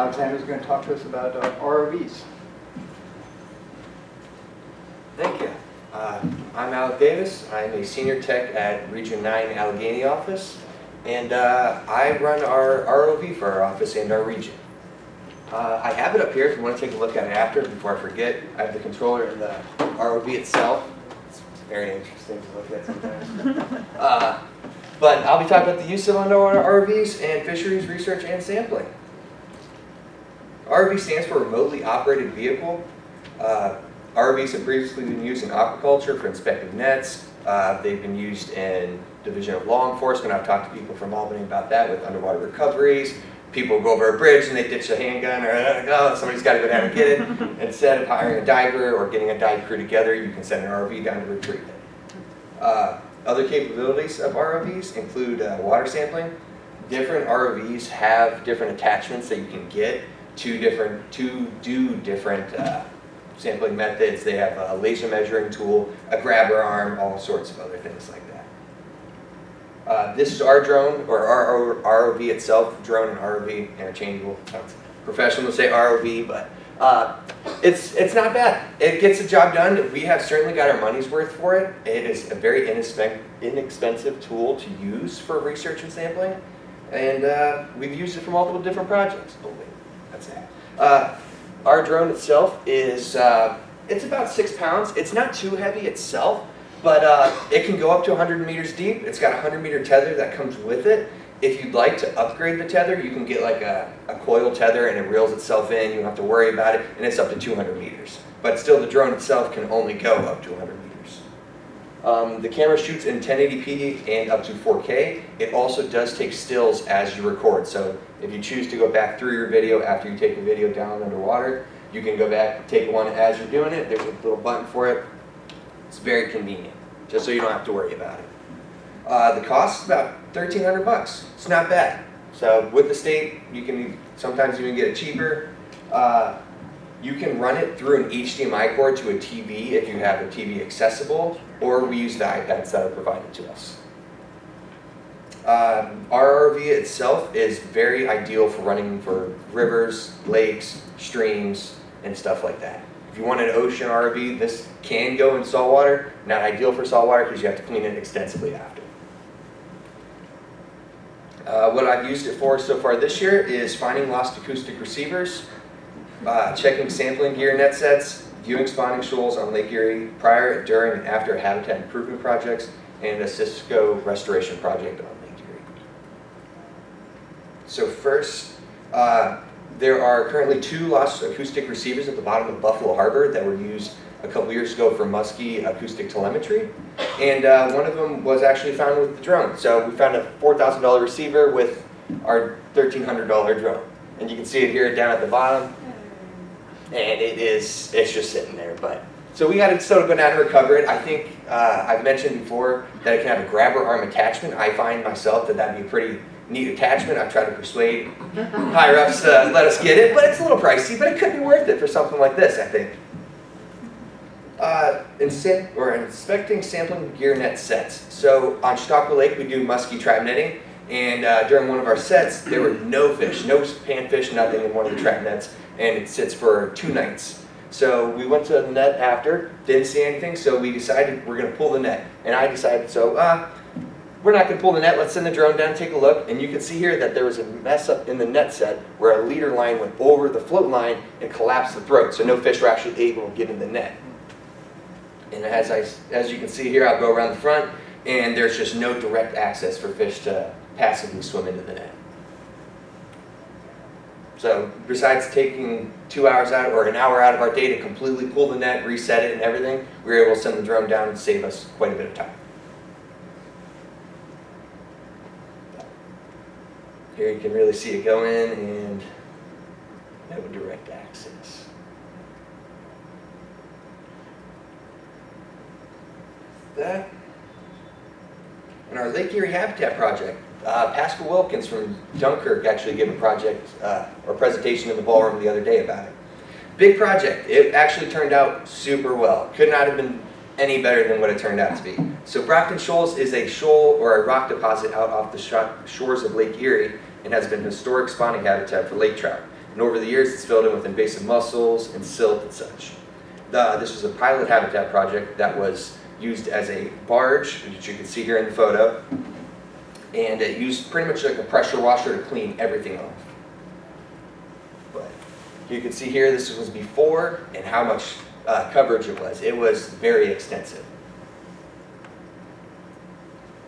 Aleksandr is going to talk to us about ROVs. Thank you. I'm Alec Davis. I'm a senior tech at Region 9 Allegheny office, and I run our ROV for our office and our region. I have it up here if you want to take a look at it after, before I forget. I have the controller and the ROV itself. It's very interesting to look at sometimes. But I'll be talking about the use of underwater ROVs and fisheries research and sampling. ROV stands for Remotely Operated Vehicle. ROVs have previously been used in aquaculture for inspecting nets. They've been used in Division of Law Enforcement. I've talked to people from Albany about that with underwater recoveries. People go over a bridge and they ditch a handgun, or oh, somebody's got to go down and get it. Instead of hiring a diver or getting a dive crew together, you can send an ROV down to retrieve it. Other capabilities of ROVs include water sampling. Different ROVs have different attachments that you can get to do different sampling methods. They have a laser measuring tool, a grabber arm, all sorts of other things like that. This is our drone, or our ROV itself. Drone and ROV, interchangeable. Sounds professional to say ROV, but it's not bad. It gets the job done. We have certainly got our money's worth for it. It is a very inexpensive tool to use for research and sampling, and we've used it for multiple different projects. Oh wait, that's it. Our drone itself is, it's about 6 pounds. It's not too heavy itself, but it can go up to 100 meters deep. It's got a 100-meter tether that comes with it. If you'd like to upgrade the tether, you can get like a coil tether and it reels itself in. You don't have to worry about it, and it's up to 200 meters. But still, the drone itself can only go up to 100 meters. The camera shoots in 1080p and up to 4K. It also does take stills as you record. So if you choose to go back through your video after you take a video down underwater, you can go back and take one as you're doing it. There's a little button for it. It's very convenient, just so you don't have to worry about it. The cost is about $1,300. It's not bad. So with the state, you can sometimes even get it cheaper. You can run it through an HDMI cord to a TV if you have a TV accessible, or we use the iPads that are provided to us. Our ROV itself is very ideal for running for rivers, lakes, streams, and stuff like that. If you want an ocean ROV, this can go in saltwater. Not ideal for saltwater because you have to clean it extensively after. What I've used it for so far this year is finding lost acoustic receivers, checking sampling gear net sets, viewing spawning shoals on Lake Erie prior, during, and after habitat improvement projects, and a Cisco restoration project on Lake Erie. So first, there are currently 2 lost acoustic receivers at the bottom of Buffalo Harbor that were used a couple years ago for muskie acoustic telemetry, and one of them was actually found with the drone. So we found a $4,000 receiver with our $1,300 drone, and you can see it here down at the bottom, and it's just sitting there. But so we got to still go down and recover it. I think I've mentioned before that it can have a grabber arm attachment. I find myself that that'd be a pretty neat attachment. I've tried to persuade higher ups to let us get it, but it's a little pricey. But it could be worth it for something like this, I think. Inspecting sampling gear net sets. So on Chautauqua Lake, we do muskie trap netting, and during one of our sets, there were no fish, no panfish, nothing in one of the trap nets, and it sits for 2 nights. So we went to the net after, didn't see anything, so we decided we're going to pull the net. And I decided, so we're not going to pull the net, let's send the drone down and take a look. And you can see here that there was a mess up in the net set where a leader line went over the float line and collapsed the throat, so no fish were actually able to get in the net. And as you can see here, I'll go around the front, and there's just no direct access for fish to passively swim into the net. So besides taking 2 hours out or an hour out of our day to completely pull the net, reset it and everything, we were able to send the drone down and save us quite a bit of time. Here you can really see it go in, and no direct access. That. And our Lake Erie Habitat project, Pascal Wilkins from Dunkirk actually gave a project or presentation in the ballroom the other day about it. Big project. It actually turned out super well. Could not have been any better than what it turned out to be. So Brockton Shoals is a shoal or a rock deposit out off the shores of Lake Erie and has been historic spawning habitat for lake trout. And over the years, it's filled in with invasive mussels and silt and such. This was a pilot habitat project that was used as a barge, which you can see here in the photo. And it used pretty much like a pressure washer to clean everything off. But you can see here, this was before and how much coverage it was. It was very extensive.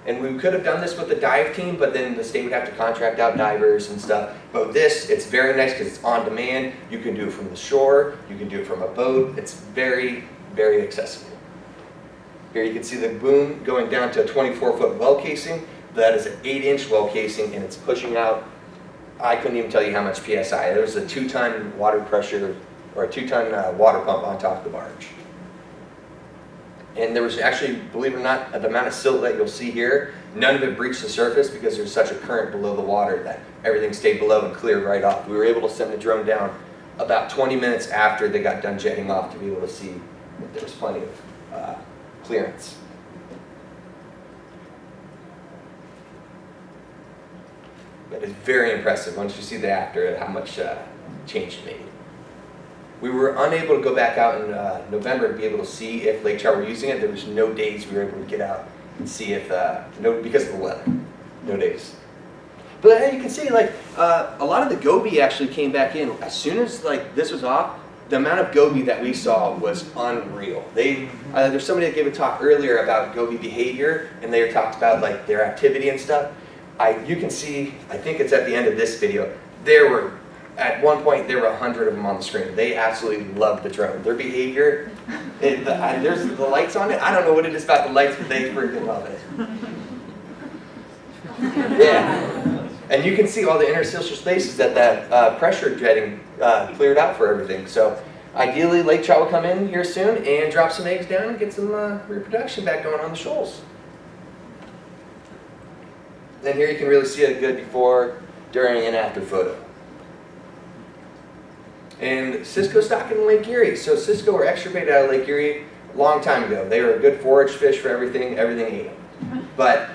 And we could have done this with the dive team, but then the state would have to contract out divers and stuff. But with this, it's very nice because it's on demand. You can do it from the shore. You can do it from a boat. It's very, very accessible. Here you can see the boom going down to a 24-foot well casing. That is an 8-inch well casing, and it's pushing out, I couldn't even tell you how much PSI. There was a 2-ton water pressure, or a 2-ton water pump on top of the barge. And there was actually, believe it or not, the amount of silt that you'll see here, none of it breached the surface because there's such a current below the water that everything stayed below and cleared right off. We were able to send the drone down about 20 minutes after they got done jetting off to be able to see that there was plenty of clearance. But it's very impressive once you see the after how much change it made. We were unable to go back out in November to be able to see if lake trout were using it. There was no days we were able to get out and see if, because of the weather, no days. But you can see like a lot of the goby actually came back in. As soon as like this was off, the amount of goby that we saw was unreal. There's somebody that gave a talk earlier about goby behavior, and they talked about like their activity and stuff. You can see, I think it's at the end of this video, at one point there were 100 of them on the screen. They absolutely loved the drone. Their behavior, there's the lights on it. I don't know what it is about the lights, but they freaking love it. Yeah. And you can see all the interstitial spaces that pressure jetting cleared out for everything. So ideally, lake trout will come in here soon and drop some eggs down and get some reproduction back going on the shoals. And here you can really see a good before, during, and after photo. And Cisco stock in Lake Erie. So Cisco were extirpated out of Lake Erie a long time ago. They were a good forage fish for everything ate them. But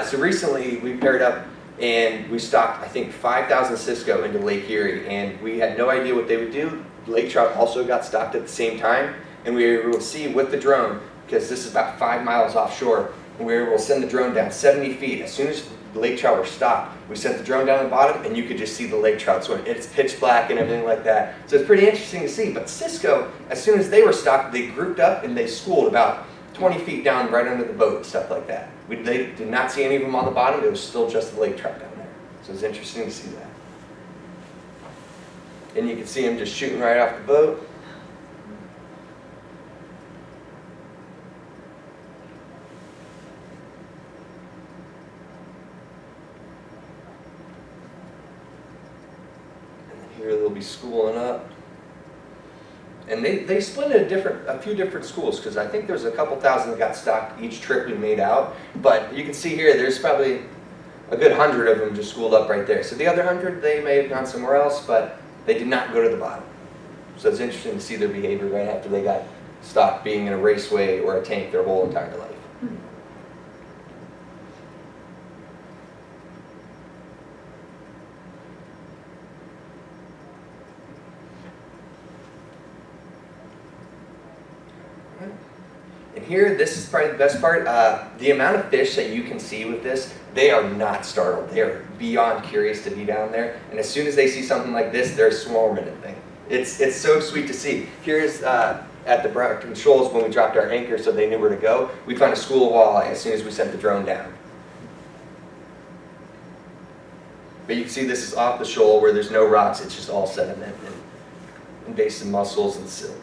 so recently we paired up and we stocked, I think, 5,000 Cisco into Lake Erie, and we had no idea what they would do. Lake trout also got stocked at the same time, and we were able to see with the drone, because this is about 5 miles offshore, and we were able to send the drone down 70 feet. As soon as the lake trout were stopped, we sent the drone down the bottom, and you could just see the lake trout swim. It's pitch black and everything like that. So it's pretty interesting to see. But Cisco, as soon as they were stocked, they grouped up and they schooled about 20 feet down right under the boat and stuff like that. They did not see any of them on the bottom. It was still just the lake trout down there. So it's interesting to see that. And you can see them just shooting right off the boat. Here they'll be schooling up. And they split into a few different schools, because I think there's a couple thousand that got stocked each trip we made out. But you can see here, there's probably a good 100 of them just schooled up right there. So the other 100, they may have gone somewhere else, but they did not go to the bottom. So it's interesting to see their behavior right after they got stocked being in a raceway or a tank their whole entire life. And here, this is probably the best part. The amount of fish that you can see with this, they are not startled. They are beyond curious to be down there. And as soon as they see something like this, they're swarming it thing. It's so sweet to see. Here's at the Brockton Shoals when we dropped our anchor so they knew where to go. We found a school of walleye as soon as we sent the drone down. But you can see this is off the shoal where there's no rocks. It's just all sediment and invasive mussels and silt.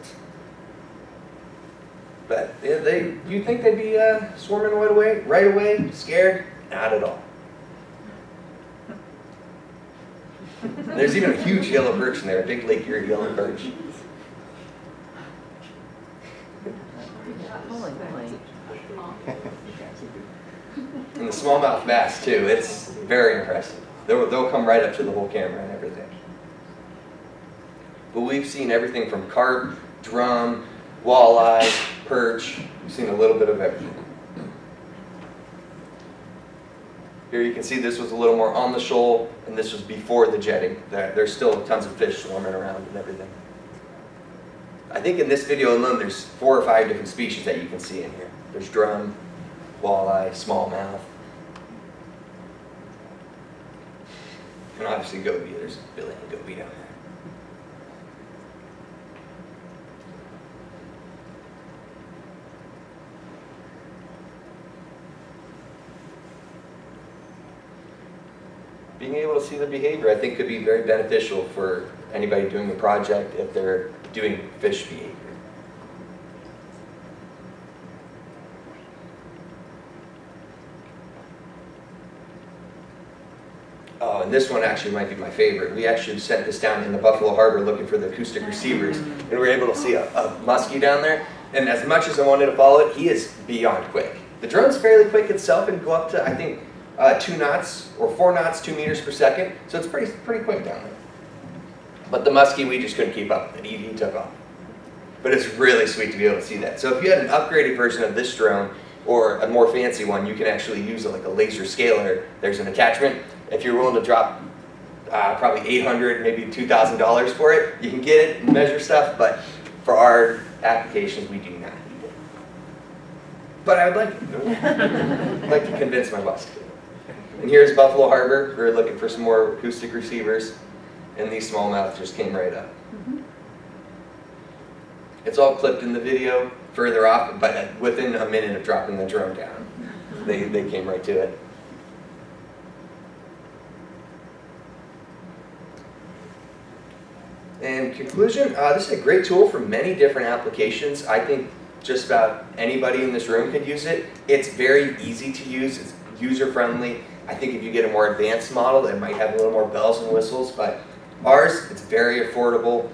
But you'd think they'd be swarming right away, scared? Not at all. There's even a huge yellow perch in there, a big Lake Erie yellow perch. And the smallmouth bass too, it's very impressive. They'll come right up to the whole camera and everything. But we've seen everything from carp, drum, walleye, perch. We've seen a little bit of everything. Here you can see this was a little more on the shoal, and this was before the jetting. There's still tons of fish swarming around and everything. I think in this video alone, there's 4 or 5 different species that you can see in here. There's drum, walleye, smallmouth, and obviously goby. There's a billion goby down there. Being able to see the behavior, I think, could be very beneficial for anybody doing a project if they're doing fish behavior. Oh, and this one actually might be my favorite. We actually sent this down in the Buffalo Harbor looking for the acoustic receivers, and we were able to see a muskie down there. And as much as I wanted to follow it, he is beyond quick. The drone's fairly quick itself and go up to, I think, 2 knots or 4 knots, 2 meters per second. So it's pretty quick down there. But the muskie, we just couldn't keep up with it. He took off. But it's really sweet to be able to see that. So if you had an upgraded version of this drone or a more fancy one, you can actually use like a laser scaler. There's an attachment. If you're willing to drop probably $800, maybe $2,000 for it, you can get it and measure stuff. But for our applications, we do not need it. But I would like to. I'd like to convince my boss to. And here's Buffalo Harbor. We're looking for some more acoustic receivers, and these smallmouth just came right up. It's all clipped in the video further off, but within a minute of dropping the drone down, they came right to it. In conclusion, this is a great tool for many different applications. I think just about anybody in this room could use it. It's very easy to use. It's user-friendly. I think if you get a more advanced model, it might have a little more bells and whistles, but ours, it's very affordable.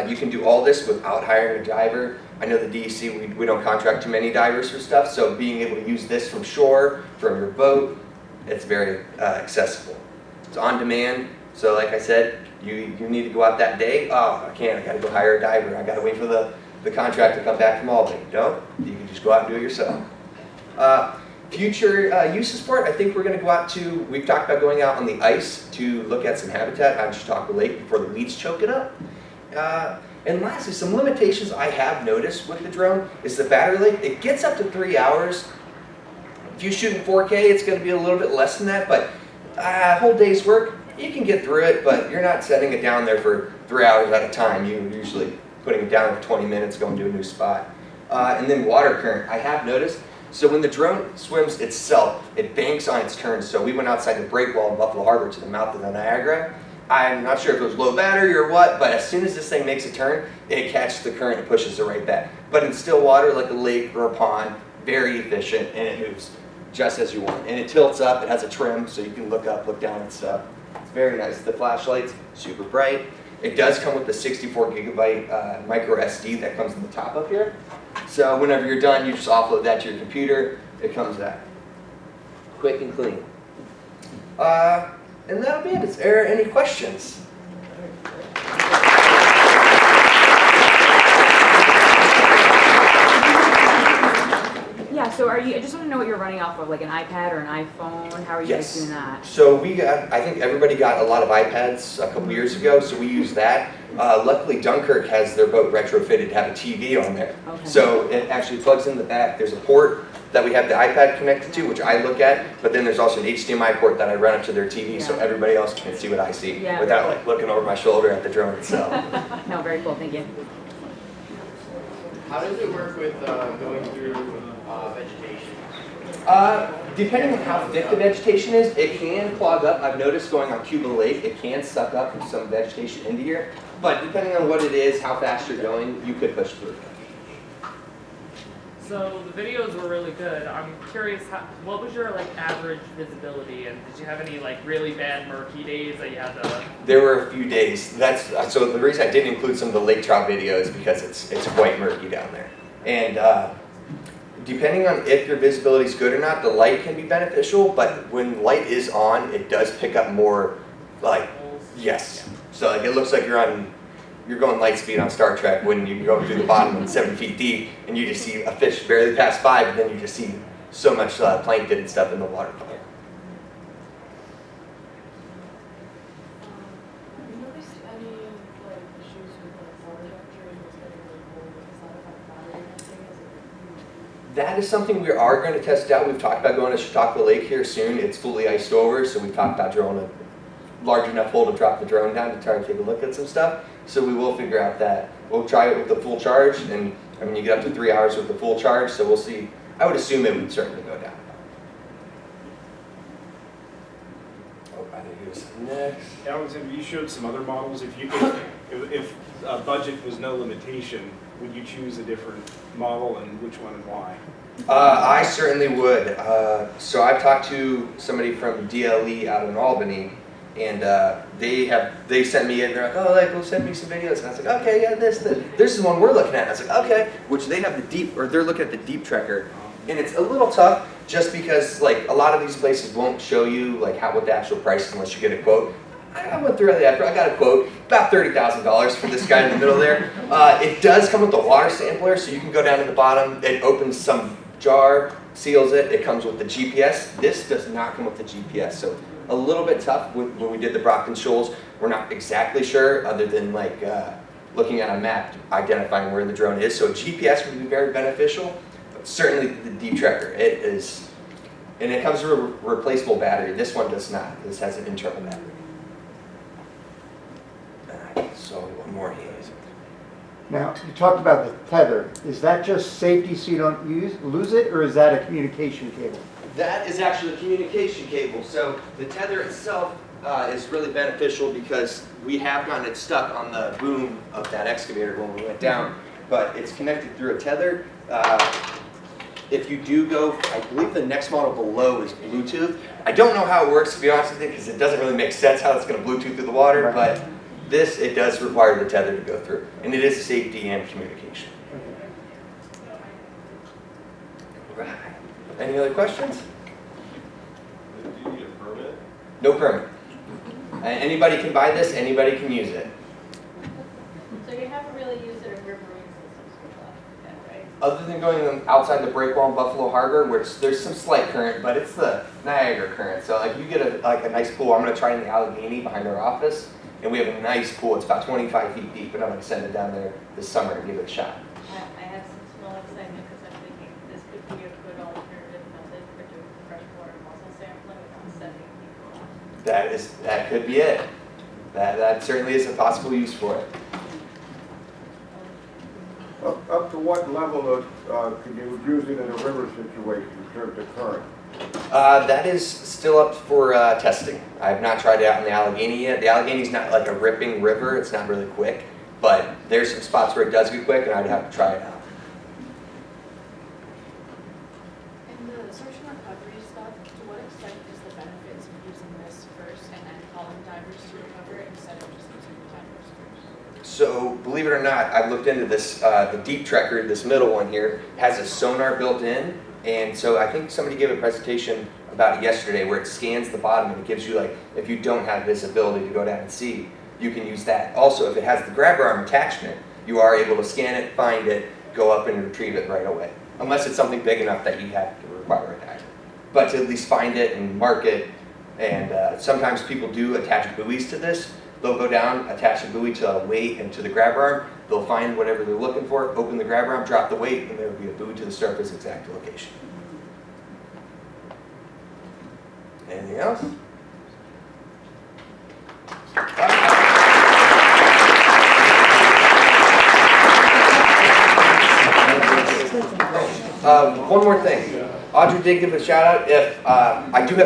You can do all this without hiring a diver. I know the DEC, we don't contract too many divers for stuff, so being able to use this from shore, from your boat, it's very accessible. It's on demand, so like I said, you need to go out that day. Oh, I can't, I gotta go hire a diver. I gotta wait for the contract to come back from Albany. No, you can just go out and do it yourself. Future uses for it, I think we're going to go out to, we've talked about going out on the ice to look at some habitat on Saratoga Lake before the weeds choke it up. And lastly, some limitations I have noticed with the drone is the battery life. It gets up to 3 hours. If you shoot in 4K, it's going to be a little bit less than that, but a whole day's work, you can get through it, but you're not setting it down there for 3 hours at a time. You're usually putting it down for 20 minutes, going to a new spot. And then water current, I have noticed. So when the drone swims itself, it banks on its turns. So we went outside the break wall in Buffalo Harbor to the mouth of the Niagara. I'm not sure if it was low battery or what, but as soon as this thing makes a turn, it catches the current and pushes it right back. But in still water, like a lake or a pond, very efficient, and it moves just as you want. And it tilts up, it has a trim, so you can look up, look down and stuff. It's very nice. The flashlight's super bright. It does come with the 64 gigabyte micro SD that comes in the top up here. So whenever you're done, you just offload that to your computer. It comes back quick and clean. And that'll be it. Is there any questions? Yeah, so I just want to know what you're running off of, like an iPad or an iPhone. How are you guys doing that? So I think everybody got a lot of iPads a couple years ago, so we use that. Luckily, Dunkirk has their boat retrofitted to have a TV on there. Okay. So it actually plugs in the back. There's a port that we have the iPad connected to, which I look at, but then there's also an HDMI port that I run up to their TV so everybody else can see what I see without like looking over my shoulder at the drone itself. No, very cool, thank you. How does it work with going through vegetation? Depending on how thick the vegetation is, it can clog up. I've noticed going on Cuba Lake, it can suck up some vegetation into here. But depending on what it is, how fast you're going, you could push through. So the videos were really good. I'm curious, what was your average visibility, and did you have any really bad murky days that you had to? There were a few days. So the reason I didn't include some of the lake trout videos because it's quite murky down there. And depending on if your visibility is good or not, the light can be beneficial. But when light is on, it does pick up more. Yes. So it looks like you're going light speed on Star Trek when you go through the bottom and 7 feet deep and you just see a fish barely past 5 and then you just see so much plankton and stuff in the water color. any like issues with like water temperature and it's getting really cold? Does that affect battery or anything? Is it? That is something we are going to test out. We've talked about going to Chautauqua Lake here soon. It's fully iced over, so we've talked about drilling a large enough hole to drop the drone down to try to take a look at some stuff. So we will figure out that. We'll try it with the full charge, and I mean, you get up to 3 hours with the full charge, so we'll see. I would assume it would certainly go down. Oh, I think who's next. Alexander, you showed some other models. If budget was no limitation, would you choose a different model, and which one and why? I certainly would. So I've talked to somebody from DLE out in Albany, and they sent me in. They're like, oh, like, well, send me some videos. And I was like, okay, yeah, this is the one we're looking at. And I was like, okay. Which they have the deep, or they're looking at the deep trekker, and it's a little tough just because like a lot of these places won't show you like what the actual price is unless you get a quote. I went through it after. I got a quote, about $30,000 for this guy in the middle there. It does come with a water sampler, so you can go down to the bottom. It opens some jar, seals it. It comes with the GPS. This does not come with the GPS, so a little bit tough. When we did the Brockton Shoals, we're not exactly sure, other than like looking at a map, identifying where the drone is. So GPS would be very beneficial, but certainly the deep trekker, it is, and it comes with a replaceable battery. This one does not. This has an internal battery. So one more here. Now, you talked about the tether. Is that just safety so you don't lose it, or is that a communication cable? That is actually a communication cable. So the tether itself is really beneficial because we have gotten it stuck on the boom of that excavator when we went down, but it's connected through a tether. If you do go, I believe the next model below is Bluetooth. I don't know how it works, to be honest with you, because it doesn't really make sense how it's going to Bluetooth through the water, Right. but this, it does require the tether to go through, and it is safety and communication. Right. Any other questions? Do you need a permit? No permit. Anybody can buy this, anybody can use it. So you haven't really used it in river systems like that, right? Other than going outside the breakwall in Buffalo Harbor, where there's some slight current, but it's the Niagara current. So like you get a nice pool. I'm going to try in the Allegheny behind our office, and we have a nice pool. It's about 25 feet deep, and I'm going to send it down there this summer and give it a shot. I have some small excitement because I'm thinking this could be a good alternative method for doing freshwater mussel sampling without sending people out. That could be it. That certainly is a possible use for it. Up to what level can you use it in a river situation in terms of current? That is still up for testing. I've not tried it out in the Allegheny yet. The Allegheny's not like a ripping river. It's not really quick, but there's some spots where it does get quick, and I'd have to try it out. And the search and recovery stuff, to what extent is the benefits of using this first and then calling divers to recover it instead of just using the divers first? So, believe it or not, I've looked into this. The deep trekker, this middle one here, has a sonar built in. And so I think somebody gave a presentation about it yesterday where it scans the bottom and it gives you, like, if you don't have visibility to go down and see, you can use that. Also, if it has the grabber arm attachment, you are able to scan it, find it, go up and retrieve it right away. Unless it's something big enough that you have to require a diver. But to at least find it and mark it, and sometimes people do attach buoys to this. They'll go down, attach a buoy to a weight and to the grabber arm. They'll find whatever they're looking for, open the grabber arm, drop the weight, and there will be a buoy to the surface exact location. Anything else? One more thing. Audrey did give a shout out. If I do have